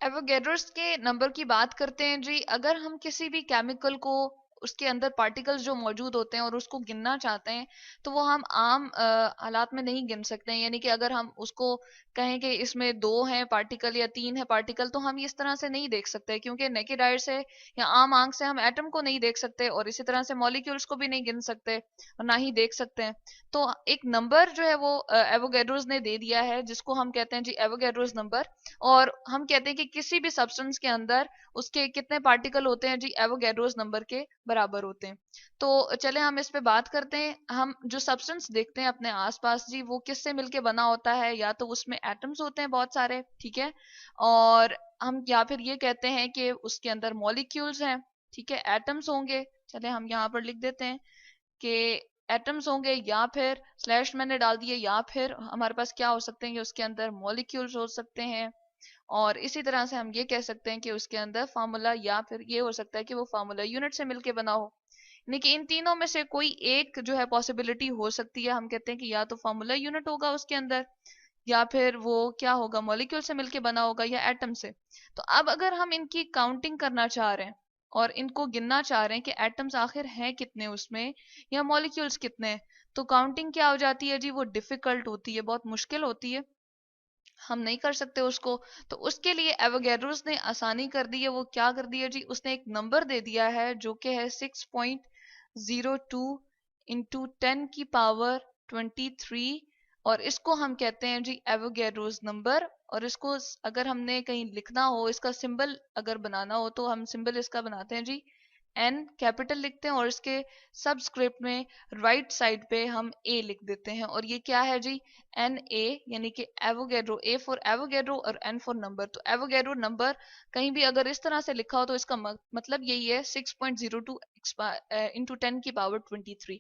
Avogadro's के number की बात करते हैं जी। अगर हम किसी भी केमिकल को, उसके अंदर पार्टिकल्स जो मौजूद होते हैं और उसको गिनना चाहते हैं, तो वो हम आम हालात में नहीं गिन सकते हैं। यानी कि अगर हम उसको कहें कि इसमें 2 हैं पार्टिकल या 3 है पार्टिकल, तो हम इस तरह से नहीं देख सकते, क्योंकि नेकेड आई से या आम आंख से हम एटम को नहीं देख सकते और इसी तरह से मॉलिक्यूल्स को भी नहीं गिन सकते और ना ही देख सकते हैं। तो एक नंबर जो है वो एवोगैड्रोस ने दे दिया है, जिसको हम कहते हैं जी एवोगैड्रोस नंबर। और हम कहते हैं कि किसी भी सब्सटेंस के अंदर उसके कितने पार्टिकल होते हैं जी, एवोगैड्रोस नंबर के बराबर होते हैं। तो चले हम इस पे बात करते हैं। हम जो सब्सटेंस देखते हैं अपने आसपास जी, वो किससे मिलके बना होता है? या तो उसमें एटम्स होते हैं बहुत सारे, ठीक है, और हम या फिर ये कहते हैं कि उसके अंदर मॉलिक्यूल्स हैं, ठीक है, एटम्स होंगे। चले हम यहाँ पर लिख देते हैं कि एटम्स होंगे, या फिर स्लैश मैंने डाल दिए, या फिर हमारे पास क्या हो सकते हैं कि उसके अंदर मॉलिक्यूल्स हो सकते हैं। और इसी तरह से हम ये कह सकते हैं कि उसके अंदर फार्मूला, या फिर ये हो सकता है कि वो फार्मूला यूनिट से मिलके बना हो। यानी कि इन तीनों में से कोई एक जो है पॉसिबिलिटी हो सकती है। हम कहते हैं कि या तो फार्मूला यूनिट होगा उसके अंदर, या फिर वो क्या होगा, मॉलिक्यूल से मिलके बना होगा, या एटम से। तो अब अगर हम इनकी काउंटिंग करना चाह रहे हैं और इनको गिनना चाह रहे हैं कि एटम्स आखिर हैं कितने उसमें, या मॉलिक्यूल्स कितने हैं, तो काउंटिंग क्या हो जाती है जी, वो डिफिकल्ट होती है, बहुत मुश्किल होती है, हम नहीं कर सकते उसको। तो उसके लिए एवोगैड्रोस ने आसानी कर दी है। वो क्या कर दिया जी, उसने एक नंबर दे दिया है जो कि है 6.02 इंटू 10 की पावर 23। और इसको हम कहते हैं जी एवोगैड्रोस नंबर। और इसको अगर हमने कहीं लिखना हो, इसका सिंबल अगर बनाना हो, तो हम सिंबल इसका बनाते हैं जी एन कैपिटल लिखते हैं, और इसके सबस्क्रिप्ट में राइट साइड पे हम ए लिख देते हैं। और ये क्या है जी, एन ए, यानी कि एवोगैड्रो, ए फॉर एवोगैड्रो और एन फॉर नंबर। तो एवोगैड्रो नंबर कहीं भी अगर इस तरह से लिखा हो तो इसका मतलब यही है 6.02 इंटू 10 की पावर 23।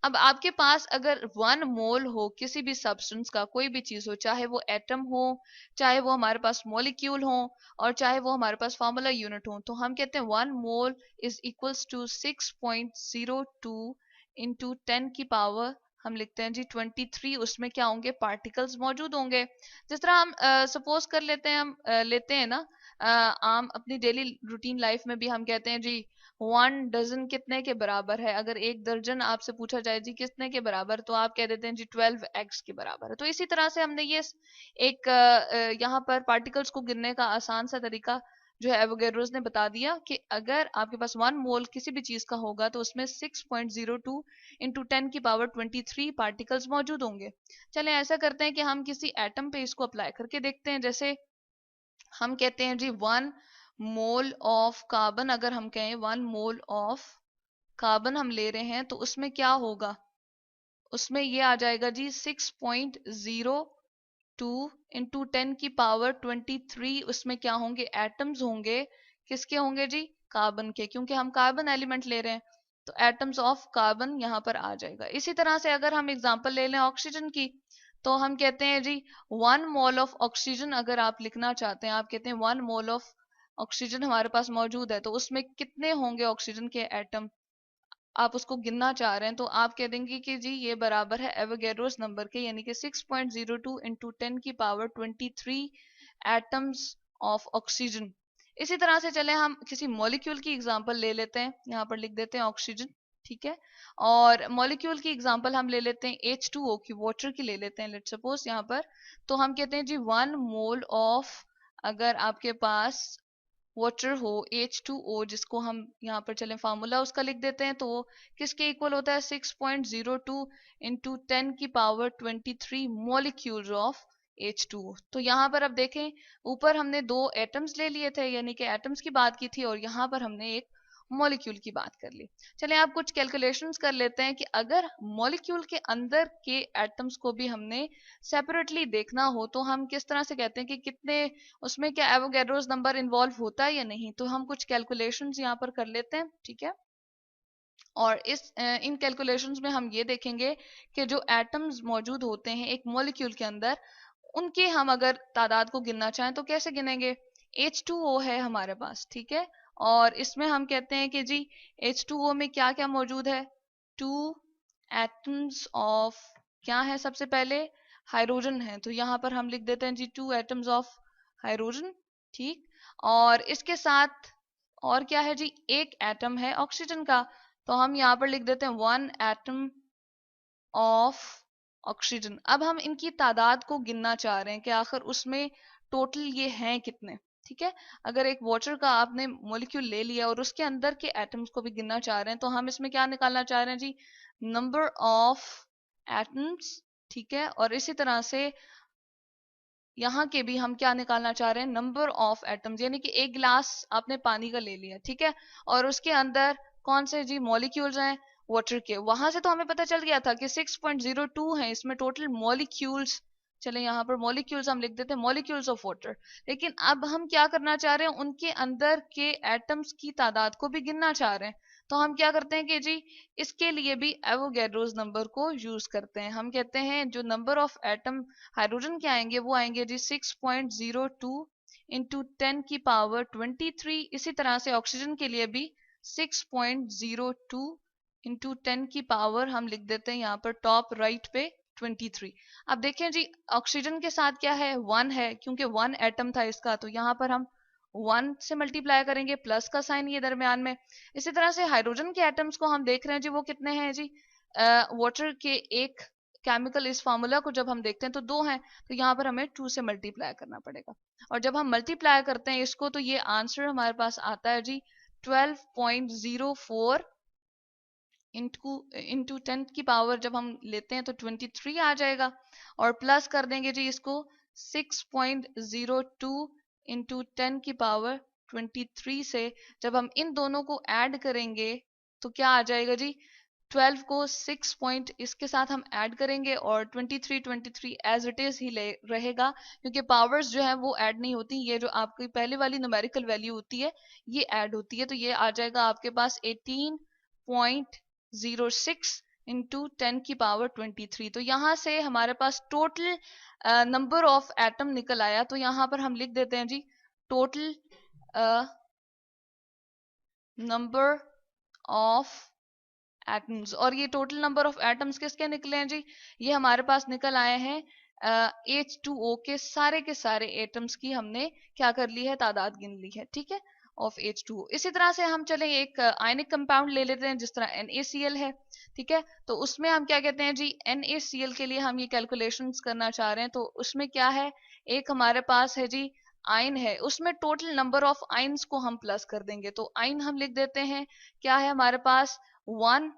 अब आपके पास अगर 1 मोल हो किसी भी सब्सटेंस का, कोई भी चीज हो, चाहे वो एटम हो, चाहे वो हमारे पास मॉलिक्यूल हो, और चाहे वो हमारे पास फार्मूला यूनिट हो, तो हम कहते हैं 1 mole is equals to 6.02 into 10 की पावर, हम लिखते हैं जी 23। उसमें क्या होंगे, पार्टिकल्स मौजूद होंगे। जिस तरह हम सपोज कर लेते हैं, हम लेते हैं ना आम अपनी डेली रूटीन लाइफ में भी हम कहते हैं जी 1 डजन कितने के बराबर है। अगर 1 दर्जन आपसे पूछा जाए जी कितने के बराबर, तो आप कह देते हैं जी 12 eggs के बराबर है। तो इसी तरह से हमने ये एक यहाँ पर पार्टिकल्स को गिनने का आसान सा तरीका जो है एवोगैड्रोस ने बता दिया कि अगर आपके पास 1 मोल किसी भी चीज का होगा, तो उसमें 6.02 इंटू 10 की पावर 23 पार्टिकल्स मौजूद होंगे। चलें ऐसा करते हैं कि हम किसी एटम पे इसको अप्लाई करके देखते हैं। जैसे हम कहते हैं जी 1 मोल ऑफ कार्बन, अगर हम कहें 1 मोल ऑफ कार्बन हम ले रहे हैं, तो उसमें क्या होगा, उसमें ये आ जाएगा जी 6.02 इंटू 10 की पावर 23। उसमें क्या होंगे, एटम्स होंगे। किसके होंगे जी, कार्बन के, क्योंकि हम कार्बन एलिमेंट ले रहे हैं, तो एटम्स ऑफ कार्बन यहाँ पर आ जाएगा। इसी तरह से अगर हम एग्जांपल ले लें ऑक्सीजन की, तो हम कहते हैं जी 1 मोल ऑफ ऑक्सीजन अगर आप लिखना चाहते हैं, आप कहते हैं 1 मोल ऑफ ऑक्सीजन हमारे पास मौजूद है, तो उसमें कितने होंगे ऑक्सीजन के एटम, आप उसको गिनना चाह रहे हैं, तो आप कह देंगे कि जी ये बराबर है एवोगैड्रोस नंबर के, यानी कि 6.02 इंटू 10 की पावर 23 एटम्स ऑफ ऑक्सीजन। इसी तरह से चले हम किसी मॉलिक्यूल की एग्जांपल ले लेते हैं, यहाँ पर लिख देते हैं ऑक्सीजन, ठीक है। और मॉलिक्यूल की एग्जांपल हम ले लेते हैं H2O की, वाटर की ले लेते हैं लेट्स सपोज यहाँ पर। तो हम कहते हैं जी 1 मोल ऑफ, अगर आपके पास वाटर हो H2O, जिसको हम यहाँ पर चलें फार्मूला उसका लिख देते हैं, तो वो किसके इक्वल होता है, 6.02 इंटू 10 की पावर 23 मॉलिक्यूल्स ऑफ H2O। तो यहाँ पर अब देखें, ऊपर हमने 2 एटम्स ले लिए थे, यानी कि एटम्स की बात की थी, और यहाँ पर हमने एक मॉलिक्यूल की बात कर ली। चलें आप कुछ कैलकुलेशंस कर लेते हैं कि अगर मॉलिक्यूल के अंदर के एटम्स को भी हमने सेपरेटली देखना हो, तो हम किस तरह से कहते हैं कि कितने, उसमें क्या एवोगैड्रोस नंबर इन्वॉल्व होता है या नहीं। तो हम कुछ कैलकुलेशंस यहाँ पर कर लेते हैं, ठीक है। और इन कैलकुलेशंस में हम ये देखेंगे कि जो एटम्स मौजूद होते हैं एक मॉलिक्यूल के अंदर, उनके हम अगर तादाद को गिनना चाहें तो कैसे गिनेंगे। H2O है हमारे पास, ठीक है, और इसमें हम कहते हैं कि जी H2O में क्या क्या मौजूद है, 2 एटम्स ऑफ, क्या है सबसे पहले, हाइड्रोजन है। तो यहाँ पर हम लिख देते हैं जी 2 एटम्स ऑफ हाइड्रोजन। ठीक। और इसके साथ और क्या है जी, एक एटम है ऑक्सीजन का, तो हम यहाँ पर लिख देते हैं 1 एटम ऑफ ऑक्सीजन। अब हम इनकी तादाद को गिनना चाह रहे हैं कि आखिर उसमें टोटल ये हैं कितने। ठीक है, अगर एक वाटर का आपने मॉलिक्यूल ले लिया और उसके अंदर के एटम्स को भी गिनना चाह रहे हैं, तो हम इसमें क्या निकालना चाह रहे हैं जी, नंबर ऑफ एटम्स। ठीक है, और इसी तरह से यहाँ के भी हम क्या निकालना चाह रहे हैं, नंबर ऑफ एटम्स। यानी कि एक गिलास आपने पानी का ले लिया, ठीक है, और उसके अंदर कौन से जी मॉलिक्यूल्स हैं, वाटर के। वहां से तो हमें पता चल गया था कि 6.02 है इसमें टोटल मॉलिक्यूल्स। चले यहाँ पर मॉलिक्यूल्स हम लिख देते हैं, मॉलिक्यूल्स ऑफ वाटर। लेकिन अब हम क्या करना चाह रहे हैं, उनके अंदर के एटम्स की तादाद को भी गिनना चाह रहे हैं। तो हम क्या करते हैं कि जी इसके लिए भी एवोगैड्रोस नंबर को यूज करते हैं। हम कहते हैं जो नंबर ऑफ एटम हाइड्रोजन के आएंगे वो आएंगे जी 6.02 इंटू 10 की पावर 23। इसी तरह से ऑक्सीजन के लिए भी 6.02 इंटू 10 की पावर हम लिख देते हैं यहाँ पर टॉप राइट पे 23। अब देखें जी ऑक्सीजन के साथ क्या है, 1 है, क्योंकि 1 एटम था इसका, तो यहाँ पर हम 1 से मल्टीप्लाई करेंगे, प्लस का साइन ये दरमियान में। इसी तरह से हाइड्रोजन के एटम्स को हम देख रहे हैं जी, वो कितने हैं जी, वाटर के एक केमिकल इस फार्मूला को जब हम देखते हैं तो 2 हैं, तो यहाँ पर हमें 2 से मल्टीप्लाई करना पड़ेगा। और जब हम मल्टीप्लाई करते हैं इसको, तो ये आंसर हमारे पास आता है जी 12.04 इंटू 10 की पावर जब हम लेते हैं तो 23 आ जाएगा। और प्लस कर देंगे जी इसको 6.02 इंटू 10 की पावर 23 से। जब हम इन दोनों को ऐड करेंगे तो क्या आ जाएगा जी, 12 को 6 पॉइंट इसके साथ हम ऐड करेंगे और 23 एज इट इज ही रहेगा, क्योंकि पावर्स जो है वो ऐड नहीं होती, ये जो आपकी पहले वाली न्यूमेरिकल वैल्यू होती है ये ऐड होती है। तो ये आ जाएगा आपके पास 18.06 इंटू 10 की पावर 23। तो यहाँ से हमारे पास टोटल नंबर ऑफ एटम निकल आया। तो यहाँ पर हम लिख देते हैं जी टोटल नंबर ऑफ एटम्स। और ये टोटल नंबर ऑफ एटम्स किसके निकले हैं जी, ये हमारे पास निकल आए हैं H2O के सारे एटम्स की हमने क्या कर ली है, तादाद गिन ली है। ठीक है, ऑफ H2O। इसी तरह से हम चले एक आयनिक कंपाउंड ले लेते हैं, जिस तरह NaCl है। ठीक है, तो उसमें हम क्या कहते हैं जी, NaCl के लिए हम ये कैलकुलेशंस करना चाह रहे हैं। तो उसमें क्या है, एक हमारे पास है जी आयन है, उसमें टोटल नंबर ऑफ आयन्स को हम प्लस कर देंगे। तो आयन हम लिख देते हैं, क्या है हमारे पास 1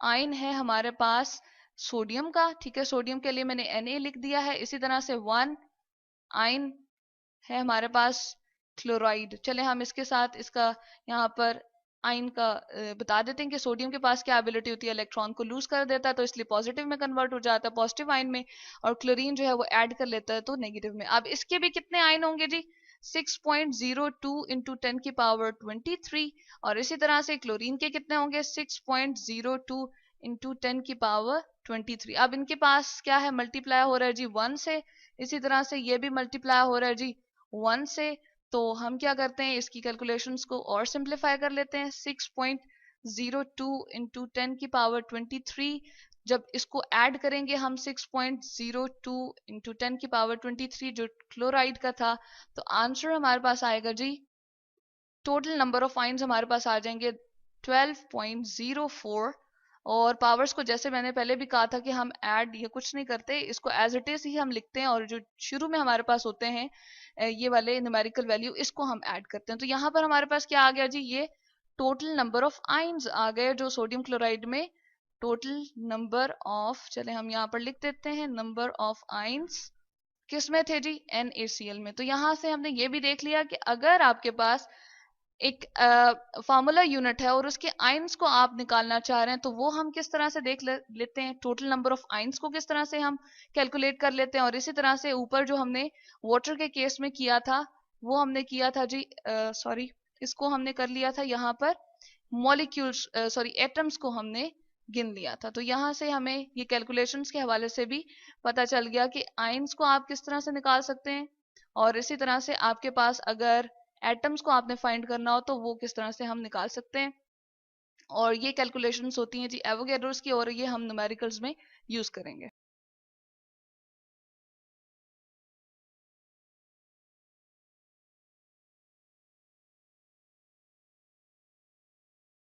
आयन है हमारे पास सोडियम का। ठीक है, सोडियम के लिए मैंने Na लिख दिया है। इसी तरह से 1 आयन है हमारे पास क्लोराइड। चले हम इसके साथ इसका यहाँ पर आयन का बता देते हैं कि सोडियम के पास क्या एबिलिटी होती है, इलेक्ट्रॉन को लूज कर देता है, तो इसलिए पॉजिटिव में कन्वर्ट हो जाता है पॉजिटिव आयन में, और क्लोरीन जो है वो ऐड कर लेता है तो नेगेटिव में। अब इसके भी कितने आयन होंगे जी, 6.02 इंटू 10 की पावर 23। और इसी तरह से क्लोरीन के कितने होंगे, 6.02 इंटू 10 की पावर 23। अब इनके पास क्या है, मल्टीप्लाई हो रहा है जी 1 से, इसी तरह से ये भी मल्टीप्लाई हो रहा है जी 1 से। तो हम क्या करते हैं, इसकी कैलकुलेशंस को और सिंप्लीफाई कर लेते हैं। 6.02 इंटू 10 की पावर 23, जब इसको ऐड करेंगे हम 6.02 इंटू 10 की पावर 23 जो क्लोराइड का था, तो आंसर हमारे पास आएगा जी, टोटल नंबर ऑफ आयन्स हमारे पास आ जाएंगे 12.04। और पावर्स को जैसे मैंने पहले भी कहा था कि हम ऐड ये कुछ नहीं करते, इसको एज इट इज ही हम लिखते हैं, और जो शुरू में हमारे पास होते हैं ये वाले न्यूमेरिकल वैल्यू, इसको हम ऐड करते हैं। तो यहाँ पर हमारे पास क्या आ गया जी, ये टोटल नंबर ऑफ आयन्स आ गए जो सोडियम क्लोराइड में टोटल नंबर ऑफ, चले हम यहाँ पर लिख देते हैं, नंबर ऑफ आयन्स किस में थे जी, NaCl में। तो यहाँ से हमने ये भी देख लिया कि अगर आपके पास एक फार्मूला यूनिट है और उसके आयन्स को आप निकालना चाह रहे हैं, तो वो हम किस तरह से देख लेते हैं, टोटल नंबर ऑफ आयन्स को किस तरह से हम कैलकुलेट कर लेते हैं। और इसी तरह से ऊपर जो हमने वाटर के केस में किया था, वो हमने किया था जी, सॉरी इसको हमने कर लिया था यहाँ पर मॉलिक्यूल्स, सॉरी एटम्स को हमने गिन लिया था। तो यहाँ से हमें ये कैलकुलेशंस के हवाले से भी पता चल गया कि आयन्स को आप किस तरह से निकाल सकते हैं, और इसी तरह से आपके पास अगर एटम्स को आपने फाइंड करना हो तो वो किस तरह से हम निकाल सकते हैं। और ये कैलकुलेशंस होती हैं जी एवोगैड्रोस की, और ये हम न्यूमेरिकल्स में यूज करेंगे।